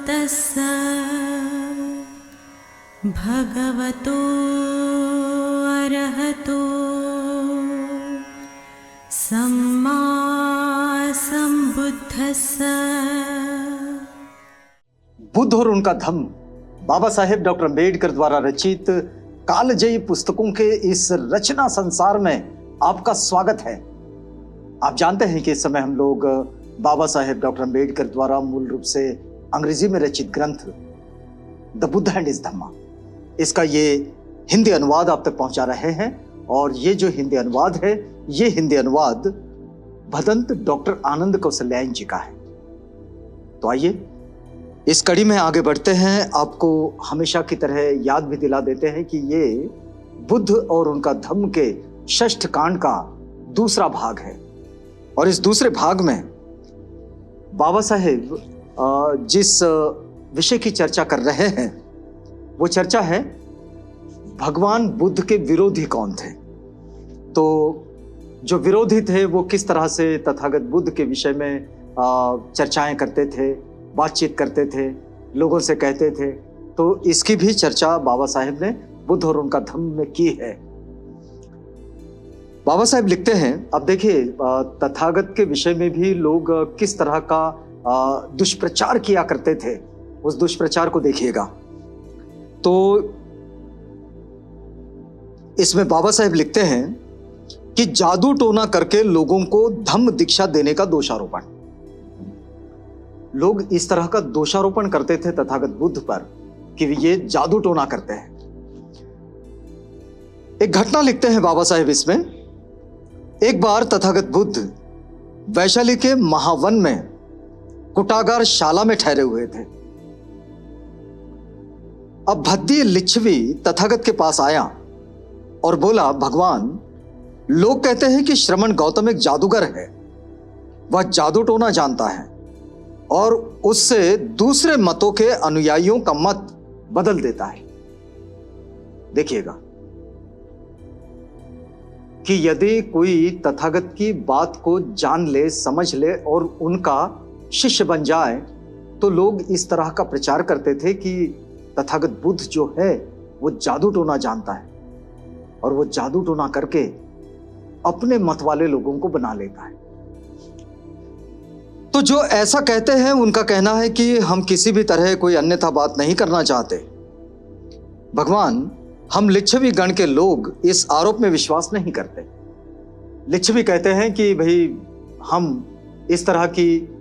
तस्स भगवतो अरहतो सम्मा संबुद्धस्स। बुद्ध और उनका धम्म बाबा साहेब डॉक्टर अम्बेडकर द्वारा रचित कालजयी पुस्तकों के इस रचना संसार में आपका स्वागत है। आप जानते हैं कि इस समय हम लोग बाबा साहेब डॉक्टर अम्बेडकर द्वारा मूल रूप से अंग्रेजी में रचित ग्रंथ द बुद्ध एंड हिज धम्मा, इसका ये हिंदी अनुवाद आप तक पहुंचा रहे हैं। और ये जो हिंदी अनुवाद है, ये हिंदी अनुवाद भदंत डॉक्टर आनंद कौशल्यायन जी का है। तो आइए इस कड़ी में आगे बढ़ते हैं। आपको हमेशा की तरह याद भी दिला देते हैं कि ये बुद्ध और उनका धम्म के षष्ठ कांड का दूसरा भाग है। और इस दूसरे भाग में बाबा साहेब जिस विषय की चर्चा कर रहे हैं वो चर्चा है भगवान बुद्ध के विरोधी कौन थे। तो जो विरोधी थे वो किस तरह से तथागत बुद्ध के विषय में चर्चाएं करते थे, बातचीत करते थे, लोगों से कहते थे। तो इसकी भी चर्चा बाबा साहेब ने बुद्ध और उनका धम्म में की है। बाबा साहेब लिखते हैं, अब देखिए तथागत के विषय में भी लोग किस तरह का दुष्प्रचार किया करते थे, उस दुष्प्रचार को देखिएगा। तो इसमें बाबा साहेब लिखते हैं कि जादू टोना करके लोगों को धम्म दीक्षा देने का दोषारोपण, लोग इस तरह का दोषारोपण करते थे तथागत बुद्ध पर कि ये जादू टोना करते हैं। एक घटना लिखते हैं बाबा साहेब इसमें। एक बार तथागत बुद्ध वैशाली के महावन में कुटागार शाला में ठहरे हुए थे। अब भद्दी लिच्छवी तथागत के पास आया और बोला, भगवान, लोग कहते हैं कि श्रमण गौतम एक जादूगर है, वह जादू टोना जानता है और उससे दूसरे मतों के अनुयायियों का मत बदल देता है। देखिएगा कि यदि कोई तथागत की बात को जान ले, समझ ले और उनका शिष्य बन जाए तो लोग इस तरह का प्रचार करते थे कि तथागत बुद्ध जो है वो जादू टोना जानता है और वो जादू टोना करके अपने मत वाले लोगों को बना लेता है। तो जो ऐसा कहते हैं उनका कहना है कि हम किसी भी तरह कोई अन्यथा बात नहीं करना चाहते। भगवान, हम लिच्छवी गण के लोग इस आरोप में विश्वास नहीं करते। लिच्छवी कहते हैं कि भाई हम इस तरह की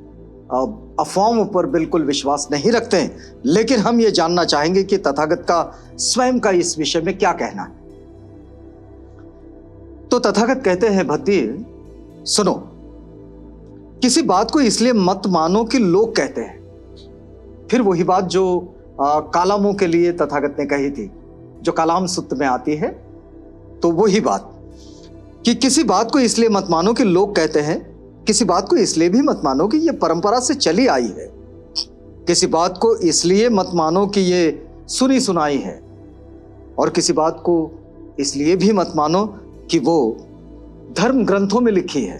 अफवाहों पर बिल्कुल विश्वास नहीं रखते हैं, लेकिन हम ये जानना चाहेंगे कि तथागत का स्वयं का इस विषय में क्या कहना है। तो तथागत कहते हैं, भद्दी सुनो, किसी बात को इसलिए मत मानो कि लोग कहते हैं। फिर वही बात जो कालामों के लिए तथागत ने कही थी, जो कालाम सूत्र में आती है, तो वही बात कि किसी बात को इसलिए मत मानो कि लोग कहते हैं, किसी बात को इसलिए भी मत मानो कि ये परंपरा से चली आई है, किसी बात को इसलिए मत मानो कि ये सुनी सुनाई है, और किसी बात को इसलिए भी मत मानो कि वो धर्म ग्रंथों में लिखी है।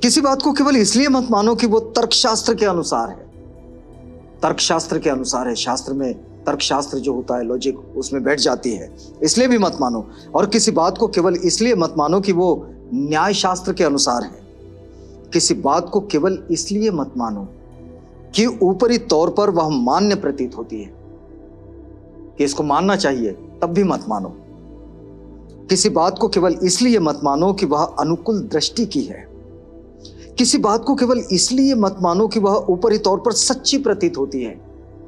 किसी बात को केवल इसलिए मत मानो कि वो तर्कशास्त्र के अनुसार है, तर्कशास्त्र के अनुसार है। शास्त्र में तर्कशास्त्र जो होता है, लॉजिक, उसमें बैठ जाती है, इसलिए भी मत मानो। और किसी बात को केवल इसलिए मत मानो कि वो न्याय शास्त्र के अनुसार है। किसी बात को केवल इसलिए मत मानो कि ऊपरी तौर पर वह मान्य प्रतीत होती है, कि इसको मानना चाहिए, तब भी मत मानो। किसी बात को केवल इसलिए मत मानो कि वह अनुकूल दृष्टि की है। किसी बात को केवल इसलिए मत मानो कि वह ऊपरी तौर पर सच्ची प्रतीत होती है।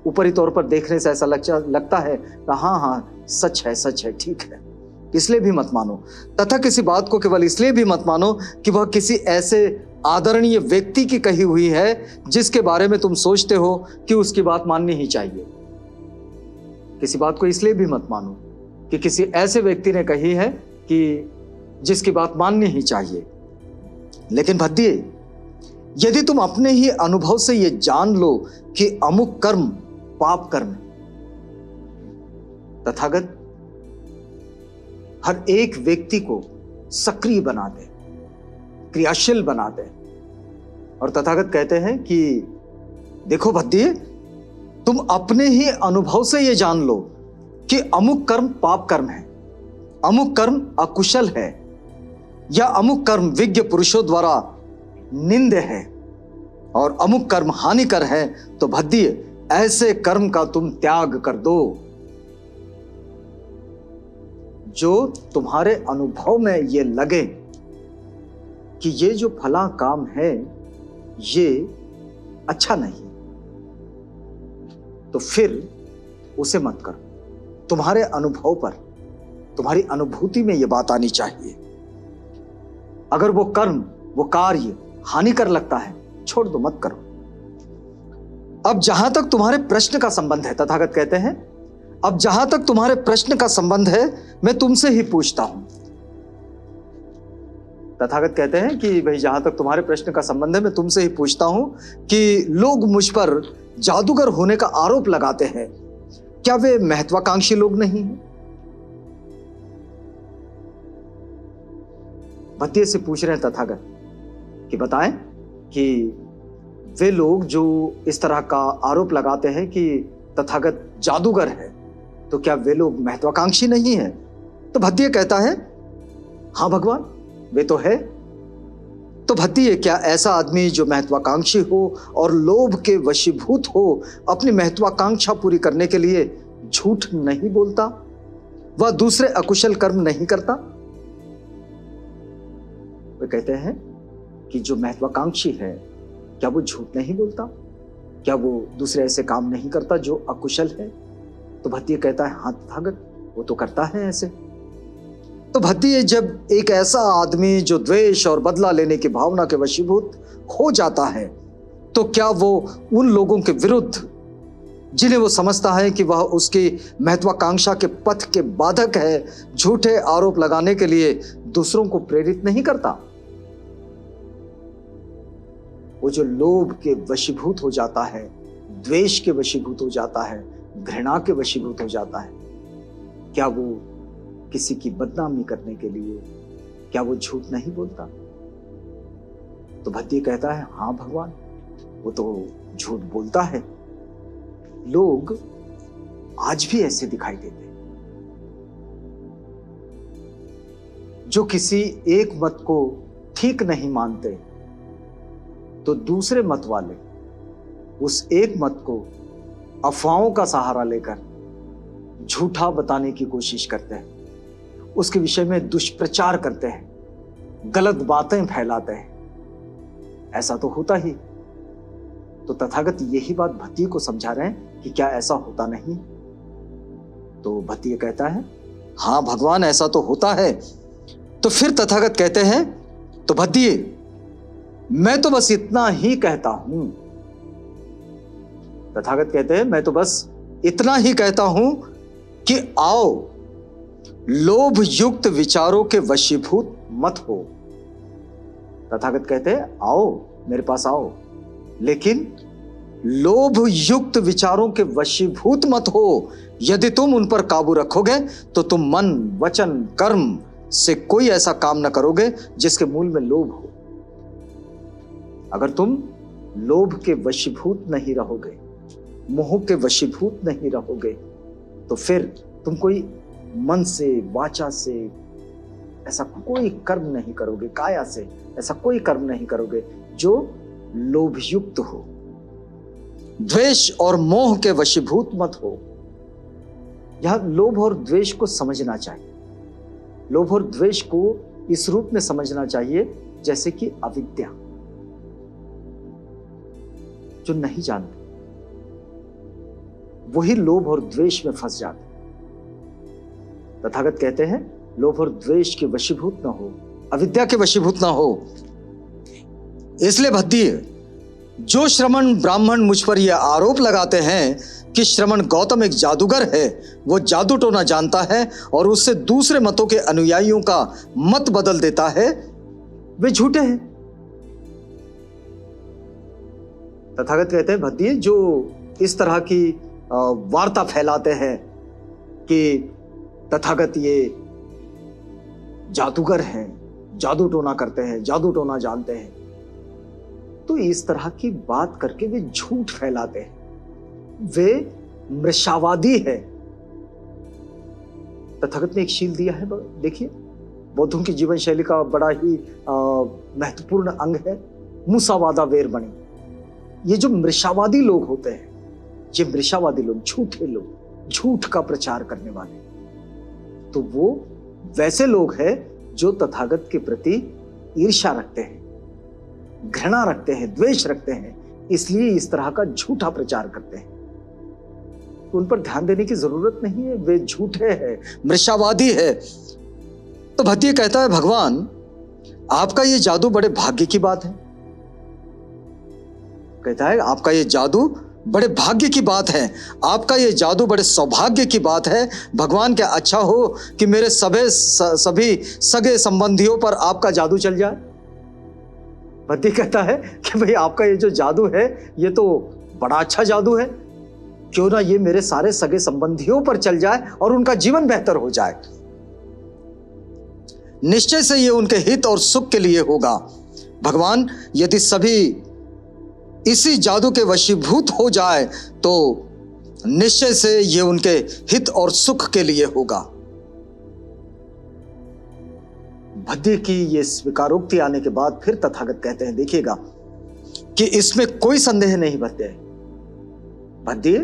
ऊपरी तौर पर देखने से ऐसा लगता है कि हाँ सच है, ठीक है, इसलिए भी मत मानो। तथा किसी बात को केवल इसलिए भी मत मानो कि वह किसी ऐसे आदरणीय व्यक्ति की कही हुई है जिसके बारे में तुम सोचते हो कि उसकी बात माननी ही चाहिए। किसी बात को इसलिए भी मत मानो कि किसी ऐसे व्यक्ति ने कही है कि जिसकी बात माननी ही चाहिए। लेकिन भद्दिए, यदि तुम अपने ही अनुभव से यह जान लो कि अमुक कर्म पाप कर्म, तथागत हर एक व्यक्ति को सक्रिय बना दे, क्रियाशील बना दे। और तथागत कहते हैं कि देखो भद्दिए, तुम अपने ही अनुभव से ये जान लो कि अमुक कर्म पाप कर्म है, अमुक कर्म अकुशल है, या अमुक कर्म विज्ञ पुरुषों द्वारा निंद है और अमुक कर्म हानिकर है, तो भद्दिए ऐसे कर्म का तुम त्याग कर दो। जो तुम्हारे अनुभव में ये लगे कि ये जो फला काम है ये अच्छा नहीं, तो फिर उसे मत करो। तुम्हारे अनुभव पर, तुम्हारी अनुभूति में यह बात आनी चाहिए। अगर वो कर्म, वो कार्य हानिकर लगता है, छोड़ दो, मत करो। अब जहां तक तुम्हारे प्रश्न का संबंध है, तथागत कहते हैं, अब जहां तक तुम्हारे प्रश्न का संबंध है, मैं तुमसे ही पूछता हूं। तथागत कहते हैं कि भाई जहां तक तुम्हारे प्रश्न का संबंध है, मैं तुमसे ही पूछता हूं कि लोग मुझ पर जादूगर होने का आरोप लगाते हैं, क्या वे महत्वाकांक्षी लोग नहीं हैं? भत्तिए से पूछ रहे हैं तथागत कि बताएं कि वे लोग जो इस तरह का आरोप लगाते हैं कि तथागत जादूगर है, तो क्या वे लोग महत्वाकांक्षी नहीं है? तो भत्तिए कहता है, हां भगवान, वे तो है। तो भत्तिए, क्या ऐसा आदमी जो महत्वाकांक्षी हो और लोभ के वशीभूत हो, अपनी महत्वाकांक्षा पूरी करने के लिए झूठ नहीं बोलता, वह दूसरे अकुशल कर्म नहीं करता? वे कहते हैं कि जो महत्वाकांक्षी है, क्या वो झूठ नहीं बोलता? क्या वो दूसरे ऐसे काम नहीं करता जो अकुशल है? तो भत्तिए कहता है, हाँ तथागत, वो तो करता है ऐसे। तो भत्तिए, जब एक ऐसा आदमी जो द्वेष और बदला लेने की भावना के वशीभूत हो जाता है, तो क्या वो उन लोगों के विरुद्ध, जिन्हें वो समझता है कि वह उसकी महत्वाकांक्षा के पथ के बाधक है, झूठे आरोप लगाने के लिए दूसरों को प्रेरित नहीं करता? वो जो लोभ के वशीभूत हो जाता है, द्वेष के वशीभूत हो जाता है, घृणा के वशीभूत हो जाता है, क्या वो किसी की बदनामी करने के लिए, क्या वो झूठ नहीं बोलता? तो भत्तिए कहता है, हां भगवान, वो तो झूठ बोलता है। लोग आज भी ऐसे दिखाई देते हैं जो किसी एक मत को ठीक नहीं मानते, तो दूसरे मत वाले उस एक मत को अफवाहों का सहारा लेकर झूठा बताने की कोशिश करते हैं, उसके विषय में दुष्प्रचार करते हैं, गलत बातें फैलाते हैं। ऐसा तो होता ही। तो तथागत यही बात भत्तिए को समझा रहे हैं कि क्या ऐसा होता नहीं? तो भत्तिए कहता है, हां भगवान, ऐसा तो होता है। तो फिर तथागत कहते हैं, तो भत्तिए, मैं तो बस इतना ही कहता हूं। तथागत कहते हैं, मैं तो बस इतना ही कहता हूं कि आओ, लोभ युक्त विचारों के वशीभूत मत हो। तथागत कहते हैं, आओ, मेरे पास आओ, लेकिन लोभ युक्त विचारों के वशीभूत मत हो। यदि तुम उन पर काबू रखोगे तो तुम मन, वचन, कर्म से कोई ऐसा काम न करोगे जिसके मूल में लोभ हो। अगर तुम लोभ के वशीभूत नहीं रहोगे, मोह के वशीभूत नहीं रहोगे, तो फिर तुम कोई मन से, वाचा से ऐसा कोई कर्म नहीं करोगे, काया से ऐसा कोई कर्म नहीं करोगे जो लोभयुक्त हो। द्वेष और मोह के वशीभूत मत हो। यहां लोभ और द्वेष को समझना चाहिए। लोभ और द्वेष को इस रूप में समझना चाहिए जैसे कि अविद्या, जो नहीं जानते वही लोभ और द्वेष में फंस जाते। तथागत कहते हैं, लोभ और द्वेष के वशीभूत ना हो, अविद्या के वशीभूत ना हो। इसलिए भत्तिए, जो श्रमण ब्राह्मण मुझ पर यह आरोप लगाते हैं कि श्रमण गौतम एक जादूगर है, वो जादू टोना जानता है और उससे दूसरे मतों के अनुयायियों का मत बदल देता है, वे झूठे हैं। तथागत कहते हैं, भत्तिए, जो इस तरह की वार्ता फैलाते हैं कि तथागत ये जादूगर हैं, जादू टोना करते हैं, जादू टोना जानते हैं, तो इस तरह की बात करके वे झूठ फैलाते हैं। वे मृषावादी है। तथागत ने एक शील दिया है, देखिए बौद्धों की जीवन शैली का बड़ा ही महत्वपूर्ण अंग है मुसावादा वेरमणि। ये जो मृषावादी लोग होते हैं, ये मृषावादी लोग, झूठे लोग, झूठ का प्रचार करने वाले, तो वो वैसे लोग हैं जो तथागत के प्रति ईर्ष्या रखते हैं, घृणा रखते हैं, द्वेष रखते हैं, इसलिए इस तरह का झूठा प्रचार करते हैं। तो उन पर ध्यान देने की जरूरत नहीं है, वे झूठे हैं, मृषावादी है। तो भद्दी कहता है, भगवान आपका ये जादू बड़े भाग्य की बात है। कहता है आपका ये जादू बड़े भाग्य की बात है, आपका ये जादू बड़े सौभाग्य की बात है। भगवान क्या अच्छा हो कि मेरे सभी सगे संबंधियों पर आपका जादू चल जाए। भद्दी कहता है कि भाई आपका ये जो जादू है ये तो बड़ा अच्छा जादू है, क्यों ना ये मेरे सारे सगे संबंधियों पर चल जाए और उनका जीवन बेहतर हो जाए। निश्चय से ये उनके हित और सुख के लिए होगा। भगवान यदि सभी इसी जादू के वशीभूत हो जाए तो निश्चय से ये उनके हित और सुख के लिए होगा। भद्दी की ये स्वीकारोक्ति आने के बाद फिर तथागत कहते हैं, देखिएगा कि इसमें कोई संदेह नहीं भद्दी,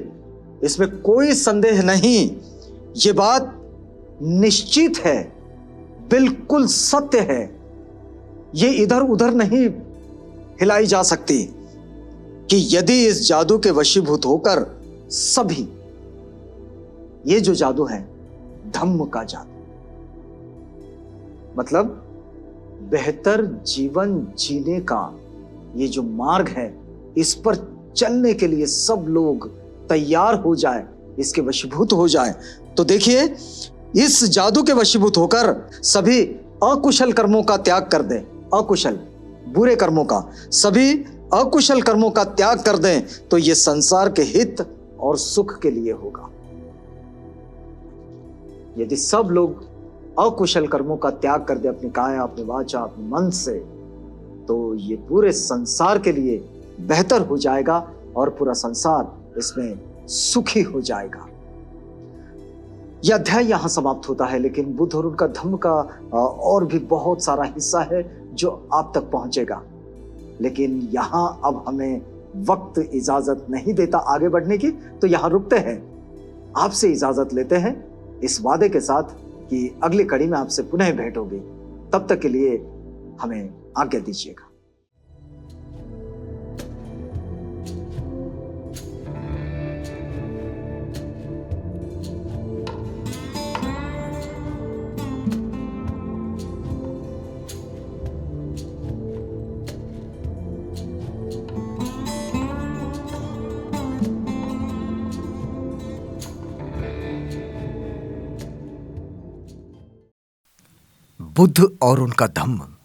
इसमें कोई संदेह नहीं, ये बात निश्चित है, बिल्कुल सत्य है, ये इधर उधर नहीं हिलाई जा सकती कि यदि इस जादू के वशीभूत होकर सभी, ये जो जादू है धम्म का जादू, मतलब बेहतर जीवन जीने का ये जो मार्ग है, इस पर चलने के लिए सब लोग तैयार हो जाए, इसके वशीभूत हो जाए, तो देखिए इस जादू के वशीभूत होकर सभी अकुशल कर्मों का त्याग कर दें, अकुशल बुरे कर्मों का, सभी अकुशल कर्मों का त्याग कर दें, तो ये संसार के हित और सुख के लिए होगा। यदि सब लोग अकुशल कर्मों का त्याग कर दे, अपनी काया, अपनी वाचा, अपने मन से, तो ये पूरे संसार के लिए बेहतर हो जाएगा और पूरा संसार इसमें सुखी हो जाएगा। यह अध्याय यहां समाप्त होता है, लेकिन बुद्ध और उनका धम्म का और भी बहुत सारा हिस्सा है जो आप तक पहुंचेगा, लेकिन यहां अब हमें वक्त इजाजत नहीं देता आगे बढ़ने की, तो यहां रुकते हैं, आपसे इजाजत लेते हैं इस वादे के साथ कि अगली कड़ी में आपसे पुनः भेंट होगी। तब तक के लिए हमें आज्ञा दीजिएगा। बुद्ध और उनका धम्म।